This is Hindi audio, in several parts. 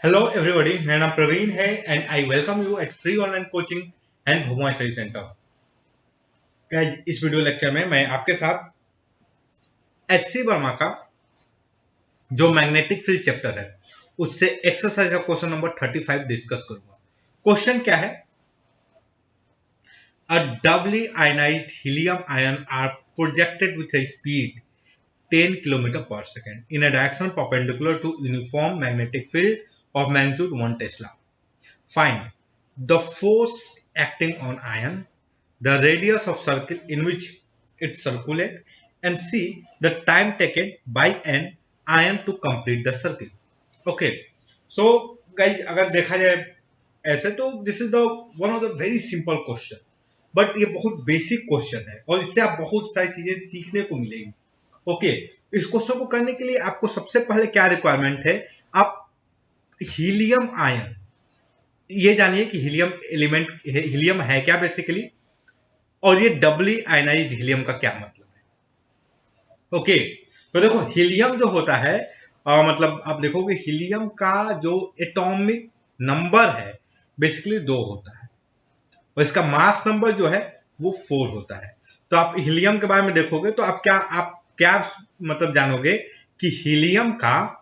हेलो एवरीबॉडी, मेरा नाम प्रवीण है and I welcome you at free online coaching and Bhuvan study centre. Guys, इस वीडियो लेक्चर में मैं आपके साथ एचसी वर्मा का जो मैग्नेटिक फील्ड चैप्टर है उससे एक्सरसाइज का क्वेश्चन नंबर 35 डिस्कस करूंगा। क्वेश्चन क्या है? A doubly ionized helium ion are projected with a speed 10 km per second in a direction perpendicular to uniform magnetic field of magnitude 1 Tesla. Find the force acting on ion, the radius of circle in which it circulates, and see the time taken by an ion to complete the circle. Okay, so guys, अगर देखा जाए ऐसे तो this is the one of the very simple question, but ये बहुत बेसिक क्वेश्चन है और इससे आप बहुत सारी चीजें सीखने को मिलेगी। ओके, इस क्वेश्चन को करने के लिए आपको सबसे पहले क्या रिक्वायरमेंट है? आप हीलियम आयन, ये जानिए कि हीलियम एलिमेंट, हीलियम है क्या बेसिकली, और ये डबली आयनाइज्ड हीलियम का क्या मतलब है। ओके, तो देखो हीलियम जो होता है मतलब आप देखोगे हीलियम का जो एटॉमिक नंबर है बेसिकली 2 होता है और इसका मास नंबर जो है वो 4 होता है। तो आप हीलियम के बारे में देखोगे तो आप क्या मतलब जानोगे कि हीलियम का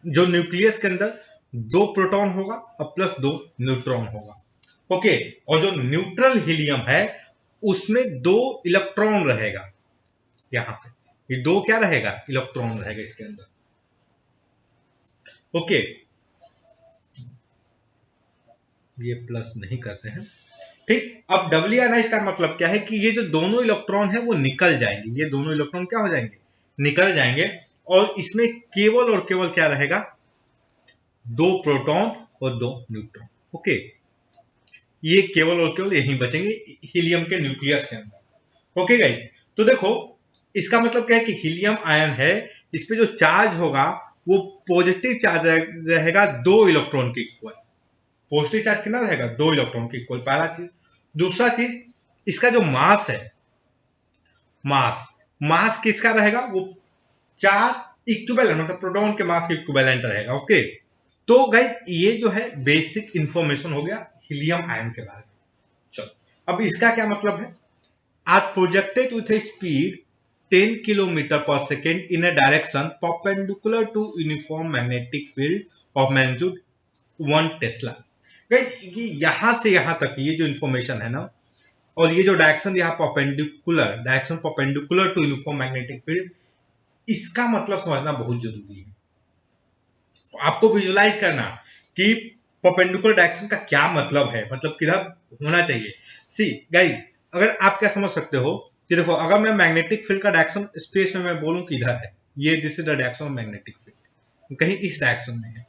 जो न्यूक्लियस के अंदर 2 प्रोटॉन होगा और प्लस 2 न्यूट्रॉन होगा। ओके, और जो न्यूट्रल हीलियम है उसमें 2 इलेक्ट्रॉन रहेगा। यहां पे ये 2 क्या रहेगा? इलेक्ट्रॉन रहेगा इसके अंदर। ओके, ये प्लस नहीं करते हैं, ठीक। अब डबली आयनाइज का मतलब क्या है कि ये जो दोनों इलेक्ट्रॉन है वो निकल जाएंगे, ये दोनों इलेक्ट्रॉन क्या हो जाएंगे? निकल जाएंगे, और इसमें केवल और केवल क्या रहेगा? 2 प्रोटॉन और 2 न्यूट्रॉन। ओके, ये केवल और केवल यहीं बचेंगे हीलियम के न्यूक्लियस के अंदर। ओके गाइस, तो देखो इसका मतलब क्या है कि हीलियम आयन है, इस पे जो चार्ज होगा वो पॉजिटिव चार्ज रहेगा 2 इलेक्ट्रॉन के इक्वल। पॉजिटिव चार्ज कितना रहेगा? 2 इलेक्ट्रॉन के इक्वल, पहला चीज। दूसरा चीज, इसका जो मास है, मास मास किसका रहेगा? वो 4 इक्विवेलेंट, मतलब प्रोटॉन के मास के इक्विवेलेंट रहेगा। ओके, तो गाइज ये जो है बेसिक इंफॉर्मेशन हो गया हीलियम आयन के बारे में। चलो, अब इसका क्या मतलब है? Are projected with a speed 10 kilometre पर second in a direction perpendicular to uniform magnetic field of magnitude 1 tesla. Guys, ये यहां से यहां तक ये जो इंफॉर्मेशन है ना, और ये जो डायरेक्शन यहाँ perpendicular to uniform magnetic field, इसका मतलब समझना बहुत जरूरी है। आपको विजुलाइज करना कि परपेंडिकुलर डायरेक्शन का क्या मतलब है, मतलब किधर होना चाहिए। सी गाइस, अगर आप क्या समझ सकते हो कि देखो, अगर मैं मैग्नेटिक फील्ड का डायरेक्शन स्पेस में मैं बोलूं कि इधर है, ये this is the direction of magnetic field, कहीं इस डायरेक्शन में है,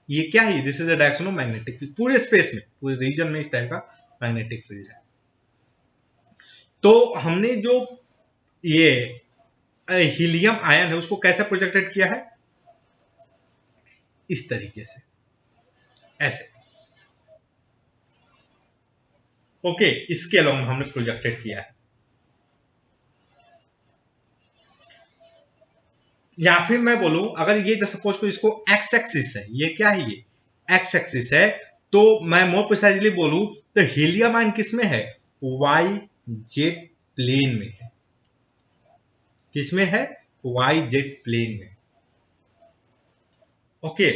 ये क्या है? This is the direction of magnetic field, पूरे स्पेस में, पूरे रीजन में इस टाइप का मैग्नेटिक फील्ड है। तो हमने जो ये हीलियम आयन है उसको कैसे प्रोजेक्टेड किया है? इस तरीके से, ऐसे। ओके, इसके अलावा हमने प्रोजेक्टेड किया है, या फिर मैं बोलूं अगर ये जैसे सपोज को इसको एक्स एक्सिस है, ये क्या है? ये एक्स एक्सिस है, तो मैं मोर प्रिसाइजली बोलूं तो हीलियम आयन किस में है? वाई जेड प्लेन में है। किसमें है? वाई जेड प्लेन में। ओके,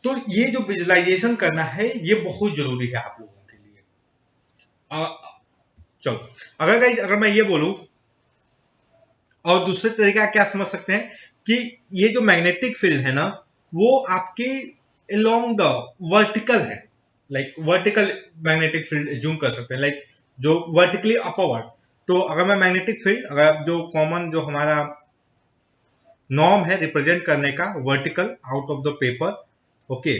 तो ये जो विजुलाइजेशन करना है ये बहुत जरूरी है आप लोगों के लिए। चलो, अगर मैं ये बोलूं, और दूसरे तरीका क्या समझ सकते हैं कि ये जो मैग्नेटिक फील्ड है ना, वो आपके अलोंग द वर्टिकल है, like vertical magnetic field zoom कर सकते हैं, लाइक जो वर्टिकली अपवर्ड। तो अगर मैं मैग्नेटिक फील्ड, अगर जो कॉमन जो हमारा नॉर्म है रिप्रेजेंट करने का, vertical out of the paper. Okay,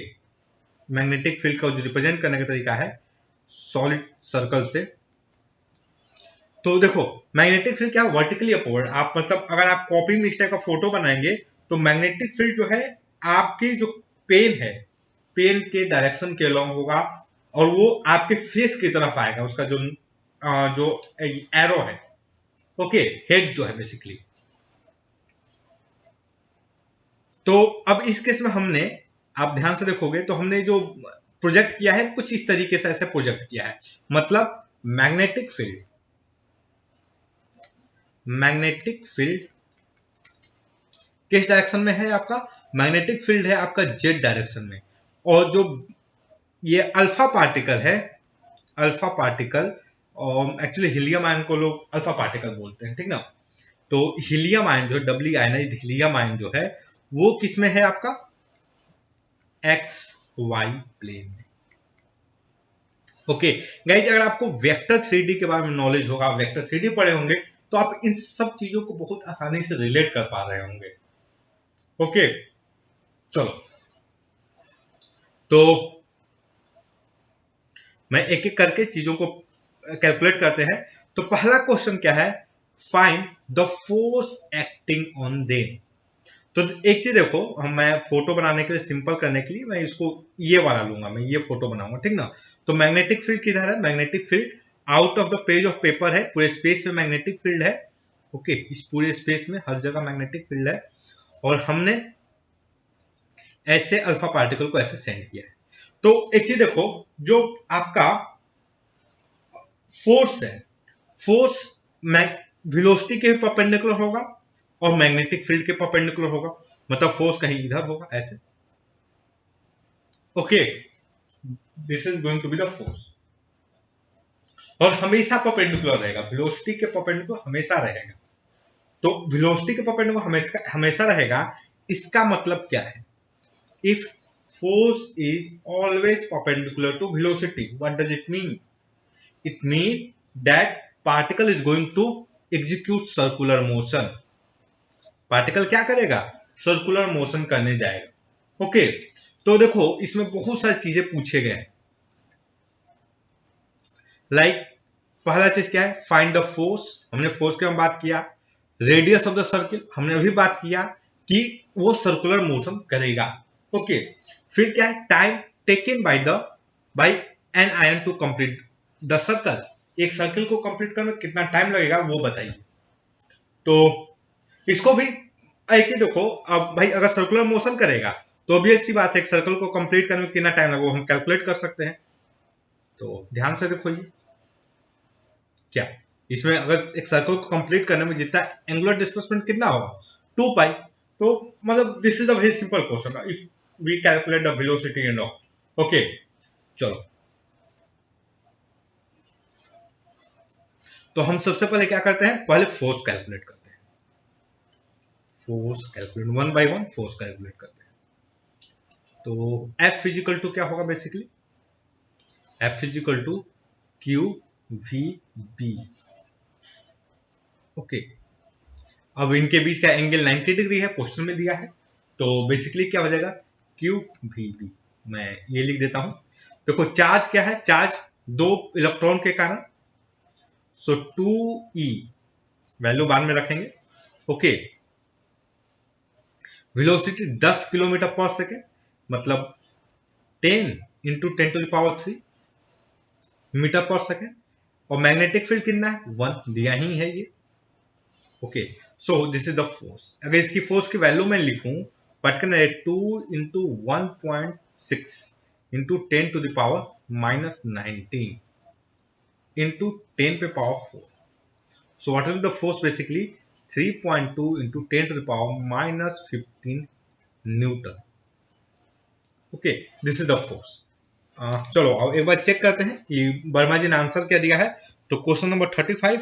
magnetic field का जो रिप्रेजेंट करने का तरीका है सॉलिड सर्कल से। तो देखो, मैग्नेटिक फील्ड क्या? Vertically upward. आप मतलब अगर आप कॉपी में इस टाइप का फोटो बनाएंगे तो मैग्नेटिक फील्ड जो है आपकी जो पेन है, पेन के डायरेक्शन के अलोंग होगा, और वो आपके फेस की तरफ आएगा, उसका जो जो एरो है। ओके, हेड जो है बेसिकली। तो अब इस केस में हमने, आप ध्यान से देखोगे तो हमने जो प्रोजेक्ट किया है कुछ इस तरीके से ऐसे प्रोजेक्ट किया है, मतलब मैग्नेटिक फील्ड किस डायरेक्शन में है आपका? मैग्नेटिक फील्ड है आपका जेड डायरेक्शन में। और जो ये अल्फा पार्टिकल है, alpha particle, actually helium ion को लोग अल्फा पार्टिकल बोलते हैं, ठीक ना। तो हीलियम आयन जो डब्ल्यू आयनाइज्ड हीलियम आयन जो है वो किस में है आपका? एक्स वाई प्लेन में। ओके गाइज, अगर आपको वेक्टर 3D के बारे में नॉलेज होगा, वेक्टर 3D पढ़े होंगे, तो आप इन सब चीजों को बहुत आसानी से रिलेट कर पा रहे होंगे। ओके चलो, तो मैं एक एक करके चीजों को कैलकुलेट करते हैं। तो पहला क्वेश्चन क्या है? Find the force acting on them. तो एक चीज देखो, हम मैं फोटो बनाने के लिए, सिंपल करने के लिए मैं इसको ये वाला लूंगा, मैं ये फोटो बनाऊंगा, ठीक ना। तो मैग्नेटिक फील्ड किधर है? Magnetic field out of the page of paper है, पूरे स्पेस में मैग्नेटिक फील्ड है। ओके, इस पूरे स्पेस में हर जगह मैग्नेटिक फील्ड है, और हमने ऐसे अल्फा पार्टिकल को ऐसे सेंड किया है। तो एक चीज देखो, जो आपका फोर्स है, फोर्स वेलोसिटी के परपेंडिकुलर होगा और मैग्नेटिक फील्ड के परपेंडिकुलर होगा, मतलब फोर्स कहीं इधर होगा ऐसे। Okay, this is going to be the force, और हमेशा परपेंडिकुलर रहेगा, वेलोसिटी के परपेंडिकुलर हमेशा रहेगा। तो वेलोसिटी के परपेंडिकुलर हमेशा हमेशा रहेगा, इसका मतलब क्या है? If force is always perpendicular to velocity, what does it mean? It means that particle is going to execute circular motion. Particle क्या करेगा? सर्कुलर मोशन करने जाएगा। ओके, तो देखो इसमें बहुत सारी चीजें पूछे गए हैं, लाइक पहला चीज क्या है? फाइंड द फोर्स, हमने फोर्स के बारे में बात किया। रेडियस ऑफ द सर्किल, हमने अभी बात किया कि वो सर्कुलर मोशन करेगा। ओके, फिर क्या है? Time taken by an ion to complete the circle, एक सर्किल को कंप्लीट करने में कितना टाइम लगेगा वो बताइए। तो इसको भी एक चीज देखो, अब भाई अगर सर्कुलर मोशन करेगा तो ऑब्वियस सी बात है, एक सर्कल को कंप्लीट करने में कितना टाइम लगेगा वो हम कैलकुलेट कर सकते हैं। तो ध्यान से देखो, ये क्या, इसमें अगर एक सर्कल को कंप्लीट करने में जितना एंगुलर डिस्प्लेसमेंट कितना होगा? 2 पाई। तो मतलब this is a very simple question, if we calculate the velocity and all. Okay चलो, तो हम सबसे पहले क्या करते हैं? पहले फोर्स कैलकुलेट करते हैं, force calculate one by one force calculate करते हैं। तो एफ फिजिकल टू क्या होगा? Basically F physical to Q V B. Okay, अब इनके बीच का एंगल 90 डिग्री है, क्वेश्चन में दिया है, तो बेसिकली क्या हो जाएगा? Q V B. मैं ये लिख देता हूं, देखो चार्ज क्या है? चार्ज 2 इलेक्ट्रॉन के कारण, सो 2e, वैल्यू बाद में रखेंगे। ओके, वेलोसिटी 10 किलोमीटर पर सेकेंड, मतलब 10 इंटू 10⁻³ मीटर पर सेकेंड, और मैग्नेटिक फील्ड कितना है? 1 दिया ही है ये। Okay, so this is the force. अगर इसकी फोर्स की वैल्यू मैं लिखूं, पट करना है 2 into 1.6 into 10⁻⁻19 into 10⁻⁴। So what will be the force? Basically 3.2 into 10⁻⁻15 Newton. Okay, this is the force. चलो अब एक बार चेक करते हैं कि वर्मा जी ने आंसर क्या दिया है। तो क्वेश्चन नंबर 35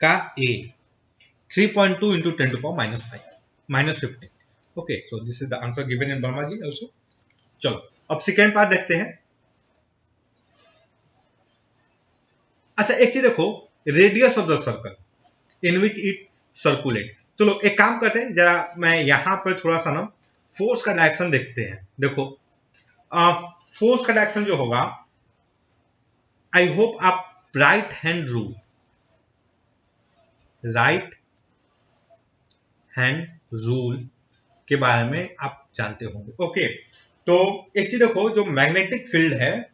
का A 3.2 into 10⁻⁻5 okay, so this is the answer given in Verma ji also. चलो अब सेकेंड पार्ट देखते हैं। अच्छा एक चीज देखो, radius of the circle in which it circulate. चलो एक काम करते हैं, जरा मैं यहां पर थोड़ा सा ना फोर्स का डायरेक्शन देखते हैं। देखो फोर्स का डायरेक्शन जो होगा, आई होप आप राइट हैंड रूल के बारे में आप जानते होंगे। ओके, तो एक चीज देखो, जो मैग्नेटिक फील्ड है,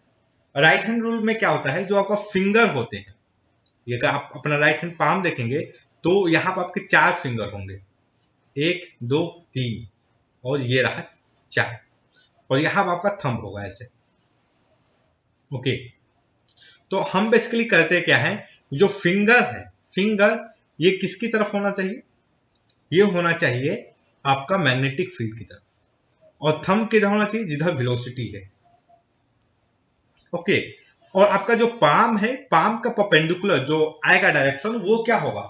राइट हैंड रूल में क्या होता है? जो आपका फिंगर होते हैं, ये अगर आप अपना राइट हैंड पाम देखेंगे तो यहाँ पर आपके 4 फिंगर होंगे, 1 2 3 और ये रहा 4, और यहाँ पर आपका थंब होगा ऐसे। ओके, तो हम बेसिकली करते क्या है, जो फिंगर है, फिंगर ये किसकी तरफ होना चाहिए, ये होना चाहिए आपका मैग्नेटिक फील्ड की तरफ, और थंब किधर होना चाहिए, जिधर वेलोसिटी है। ओके, और आपका जो पाम है, पाम का परपेंडिकुलर जो आएगा डायरेक्शन, वो क्या होगा,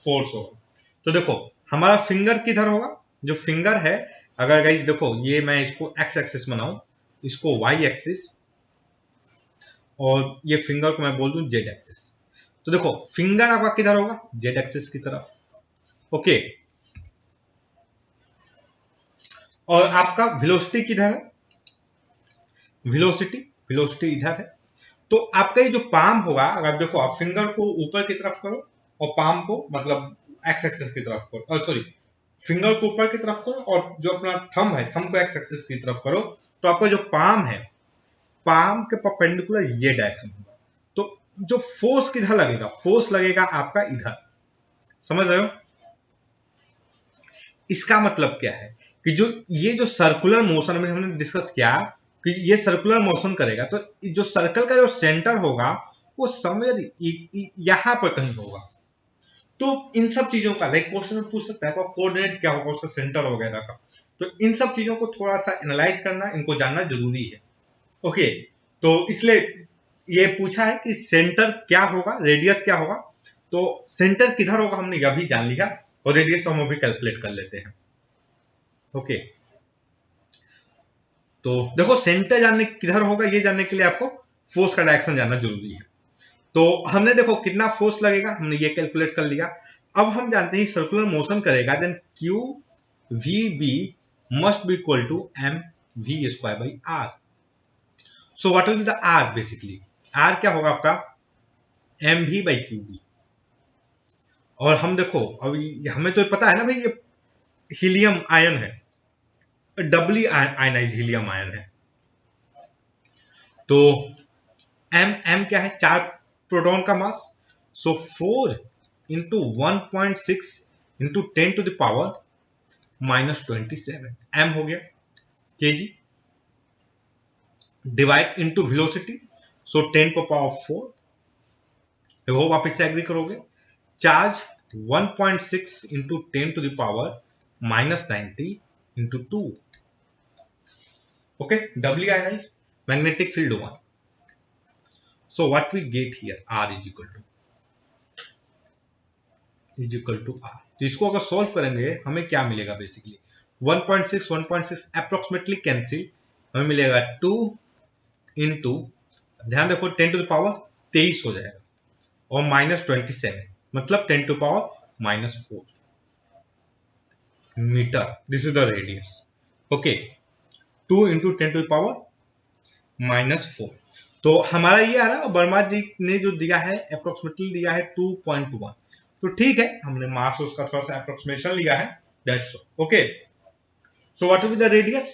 फोर्स होगा। तो देखो हमारा फिंगर किधर होगा, जो फिंगर है, अगर गाइस देखो ये मैं इसको एक्स एक्सिस बनाऊं, इसको वाई एक्सिस, और ये फिंगर को मैं बोल दूं जेड एक्सिस, तो देखो फिंगर आपका किधर होगा, जेड एक्सिस की तरफ। ओके, और आपका वेलोसिटी किधर है, वेलोसिटी वेलोसिटी इधर है। तो आपका ये जो पाम होगा, अगर देखो आप फिंगर को ऊपर की तरफ करो और पाम को मतलब एक्स एक्सिस की तरफ करो, और सॉरी फिंगर को ऊपर की तरफ करो और जो अपना थंब है, थंब को एक्स एक्सिस की तरफ करो, तो आपका जो पाम है, पाम के परपेंडिकुलर ये डायरेक्शन होगा। तो जो फोर्स किधर लगेगा, फोर्स लगेगा आपका इधर, समझ रहे हो। इसका मतलब क्या है कि जो ये जो सर्कुलर मोशन में हमने डिस्कस किया कि ये सर्कुलर मोशन करेगा, तो जो सर्कल का जो सेंटर होगा वो समझ यहां पर कहीं होगा। तो इन सब चीजों का लाइक क्वेश्चन में पूछ सकता है कोऑर्डिनेट क्या होगा उसका, सेंटर वगैरह का, तो इन सब चीजों को थोड़ा सा एनालाइज करना, इनको जानना जरूरी है। ओके, तो इसलिए ये पूछा है कि सेंटर क्या होगा, रेडियस क्या होगा, तो सेंटर किधर होगा हमने यह भी जान लिया, और रेडियस तो हम अभी कैलकुलेट कर लेते हैं। ओके, तो देखो सेंटर जानने किधर होगा, ये जानने के लिए आपको फोर्स का डायरेक्शन जानना जरूरी है। तो हमने देखो कितना फोर्स लगेगा, हमने ये कैलकुलेट कर लिया। अब हम जानते हैं सर्कुलर मोशन करेगा, then Q V B must be equal to M V square by R. So what will be the R, basically R क्या होगा आपका, M V by Q B. और हम देखो अभी हमें तो पता है ना भाई, ये हीलियम आयन है, डबली आयनाइज हीलियम आयन है। तो एम एम क्या है, 4 प्रोटॉन का mass, so 4 into 1.6 into 10 to the power -27 M हो गया kg, divide into velocity, so 10 पर पावर 4, वो वापस से एग्री करोगे, charge 1.6 into 10 to the power -90 into 2। Okay, doubly ionize, magnetic field 1। So what we get here, R is equal to R। तो इसको अगर सॉल्व करेंगे हमें क्या मिलेगा, बेसिकली 1.6 अप्रोक्सीमेटली कैंसिल, हमें मिलेगा 2 इंटू, ध्यान देखो 10 टू द पावर 23 हो जाएगा, और -27 मतलब 10 to power -4 meter, this is the radius. Okay, 2 into 10 to the power -4, तो हमारा ये आ रहा है, वर्मा जी ने जो दिया है अप्रोक्सीमेटली दिया है 2.1, तो ठीक है, हमने मास उसका थोड़ा सा अप्रोक्सीमेशन लिया है, that's okay. So what will be the radius,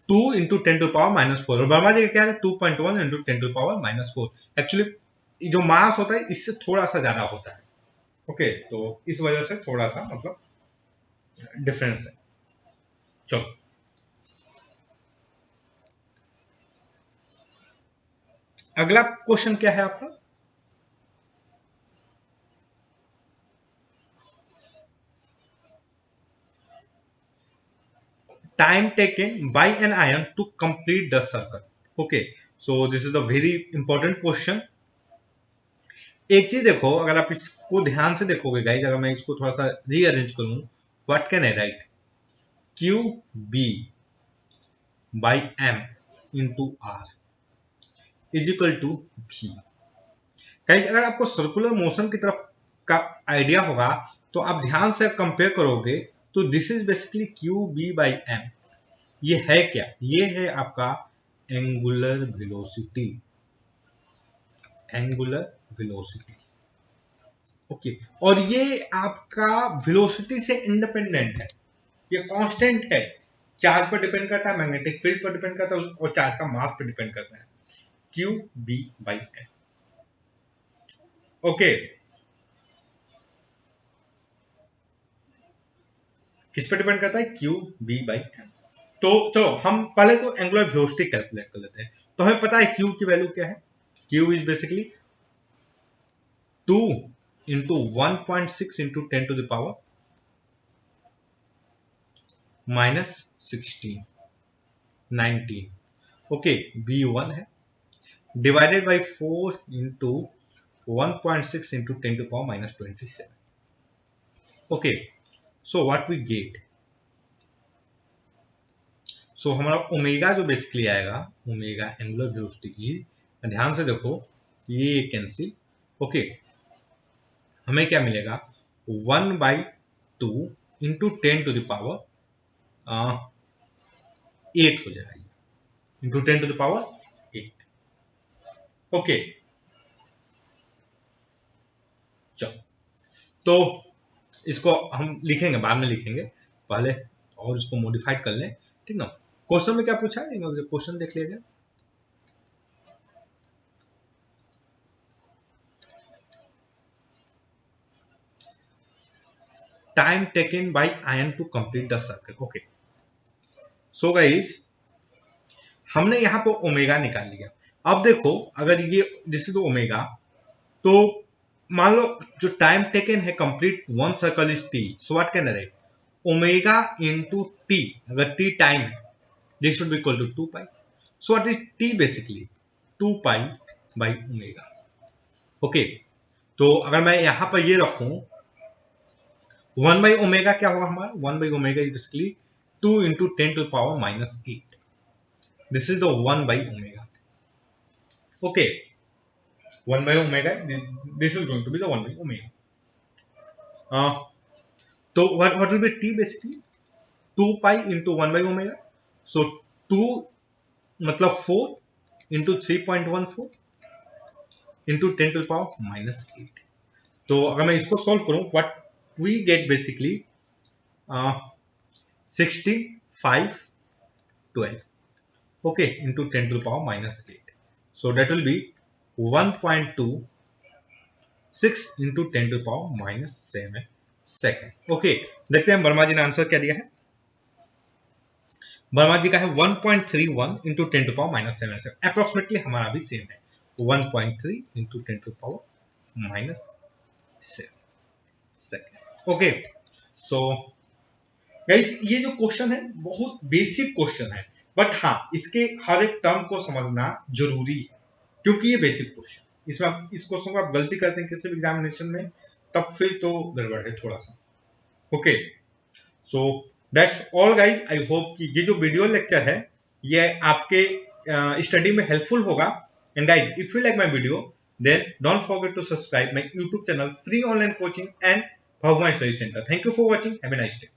2 into 10 to power -4, और वर्मा जी का क्या है 2.1 इंटू 10 टू पावर -4। एक्चुअली जो मास होता है इससे थोड़ा सा ज्यादा होता है। ओके, तो इस वजह से थोड़ा सा मतलब डिफरेंस है। चलो अगला क्वेश्चन क्या है आपका, time taken by an ion to complete the circle। okay, so this is the very important question। एक चीज देखो, अगर आप इसको ध्यान से देखोगे गाइज, अगर मैं इसको थोड़ा सा रीअरेंज करूं, what can I write, Q B by M into R is equal to भी। गाइज अगर आपको सर्कुलर मोशन की तरफ का आइडिया होगा तो आप ध्यान से कंपेयर करोगे, तो this is basically Q B by M. ये है क्या, ये है आपका angular velocity, angular velocity. Okay, और ये आपका वेलोसिटी से इंडिपेंडेंट है, ये कांस्टेंट है, चार्ज पर डिपेंड करता है, मैग्नेटिक फील्ड पर डिपेंड करता है, और चार्ज का मास पर डिपेंड करता है, Q B by M. Okay, किस पे डिपेंड करता है? Q B by M. तो चलो हम पहले तो एंगुलर वेलोसिटी कैलकुलेट कर लेते हैं। तो हमें पता है क्यू की वैल्यू क्या है। Q is basically 2 into 1.6 into 10 to the power -16 19। Okay, V1 है divided by 4 into 1.6 into 10 to power -27। Okay, so what we get, so हमारा ओमेगा जो बेसिकली आएगा, ओमेगा एंगुलर वेलोसिटी इज, ध्यान से देखो ये कैंसिल। ओके, हमें क्या मिलेगा? 1/2 इंटू 10 टू द पावर 8 हो जाएगा, into 10 to the power 8। Okay, चलो तो इसको हम लिखेंगे, बाद में लिखेंगे, पहले और इसको मॉडिफाइड कर लें, ठीक ना। क्वेश्चन में क्या पूछा है, क्वेश्चन देख लीजिए। Time taken by ion to complete the circle. Okay, so guys हमने यहां पर ओमेगा निकाल लिया। अब देखो अगर ये दिस इज ओमेगा, तो मान लो जो टाइम टेकन है complete one circle is T, so what can write omega into T. अगर टी टाइम है, this should be equal to 2 pi. So what is T? Basically 2 pi by omega. Okay, तो अगर मैं यहां पर ये रखूं 1 बाई ओमेगा, क्या होगा हमारा? 1 by omega is basically 2 into 10 to power -8। This is the 1 by omega. Okay, 1 by omega, this is going to be the 1 by omega. So what will be t basically? 2 pi into 1 by omega. So 2 मतलब 4 into 3.14 into 10 to the power -8। तो अगर मैं इसको सॉल्व करूं, what we get basically 65 12, okay, into 10 to the power -8। So that will be 1.2 6 into 10 to power -7 second. Okay, देखते हैं वर्मा जी ने आंसर क्या दिया है। वर्मा जी का है 1.31 into 10 to power -7 second. Approximately हमारा भी सेम है 1.3 into 10 to power -7 second. Okay, so guys ये जो क्वेश्चन है बहुत बेसिक क्वेश्चन है, बट हाँ इसके हर एक टर्म को समझना जरूरी है, क्योंकि ये बेसिक क्वेश्चन, इसमें आप इस क्वेश्चन को आप गलती करते हैं किसी भी एग्जामिनेशन में, तब फिर तो गड़बड़ है थोड़ा सा। Okay, so that's all guys. I hope कि ये जो वीडियो लेक्चर है ये आपके स्टडी में हेल्पफुल होगा। And guys if you like my video then don't forget to subscribe my YouTube channel free online coaching and Bhagwan study centre. Thank you for watching, have a nice day.